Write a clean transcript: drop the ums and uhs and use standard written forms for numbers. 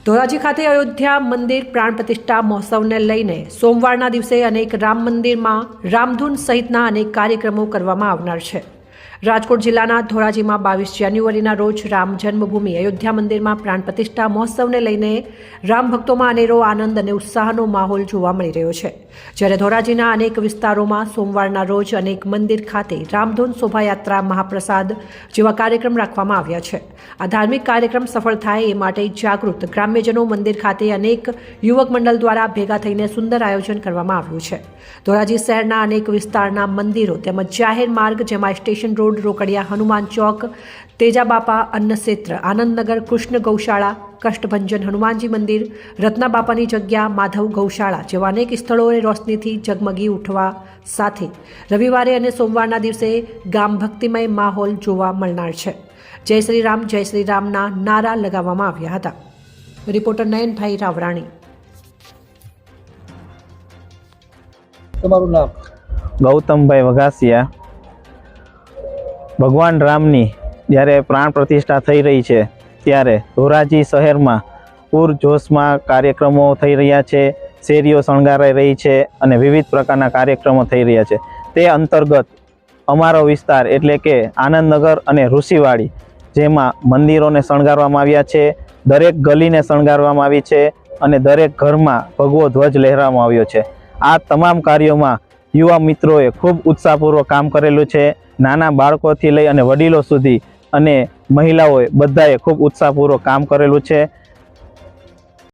ધોરાજી ખાતે અયોધ્યા મંદિર પ્રાણ પ્રતિષ્ઠા મહોત્સવને લઈને સોમવારના દિવસે અનેક રામ મંદિરમાં રામધૂન સહિતના અનેક કાર્યક્રમો કરવામાં આવનાર છે। રાજકોટ જિલ્લાના ધોરાજીમાં 22 જાન્યુઆરીના રોજ રામ જન્મભૂમિ અયોધ્યા મંદિરમાં પ્રાણ પ્રતિષ્ઠા મહોત્સવને લઈને રામ ભક્તોમાં અનેરો આનંદ અને ઉત્સાહનો માહોલ જોવા મળી રહ્યો છે। જ્યારે ધોરાજીના અનેક વિસ્તારોમાં સોમવારના રોજ અનેક મંદિર ખાતે રામધૂન શોભાયાત્રા મહાપ્રસાદ જેવા કાર્યક્રમ રાખવામાં આવ્યા છે। આ ધાર્મિક કાર્યક્રમ સફળ થાય એ માટે જાગૃત ગ્રામ્યજનો મંદિર ખાતે અનેક યુવક મંડળ દ્વારા ભેગા થઈને સુંદર આયોજન કરવામાં આવ્યું છે। ધોરાજી શહેરના અનેક વિસ્તારના મંદિરો તેમજ જાહેર માર્ગ જેમાં સ્ટેશન રોડ, રોકડિયા, હનુમાન ચોક, તેજાબાપા અન્નક્ષેત્ર, આનંદનગર, કૃષ્ણ ગૌશાળા, કષ્ટભંજન હનુમાનજી મંદિર, રત્ના બાપાની જગ્યા, માધવ ગૌશાળા જેવા અનેક સ્થળોએ રોશનીથી ઝગમગી ઉઠવા સાથે રવિવારે અને સોમવારના દિવસે ગામ ભક્તિમય માહોલ જોવા મળનાર છે। જય શ્રી રામના નારા લગાવવામાં આવ્યા હતા। રિપોર્ટર નયનભાઈ રાવરાણી। તમારું નામ? ગૌતમભાઈ વઘાસિયા। ભગવાન રામની જ્યારે પ્રાણ પ્રતિષ્ઠા થઈ રહી છે ત્યારે ધોરાજી શહેરમાં પૂરજોશમાં કાર્યક્રમો થઈ રહ્યા છે, શેરીઓ શણગારાઈ રહી છે અને વિવિધ પ્રકારના કાર્યક્રમો થઈ રહ્યા છે। તે અંતર્ગત અમારો વિસ્તાર એટલે કે આનંદનગર અને ઋષિવાડી જેમાં મંદિરોને શણગારવામાં આવ્યા છે, દરેક ગલીને શણગારવામાં આવી છે અને દરેક ઘરમાં ભગવો ધ્વજ લહેરાવવામાં આવ્યો છે। આ તમામ કાર્યોમાં યુવા મિત્રોએ ખૂબ ઉત્સાહપૂર્વક કામ કરેલું છે। નાના બાળકોથી લઈ અને વડીલો સુધી અને મહિલાઓએ બધાએ ખૂબ ઉત્સાહપૂર્વક કામ કરેલું છે।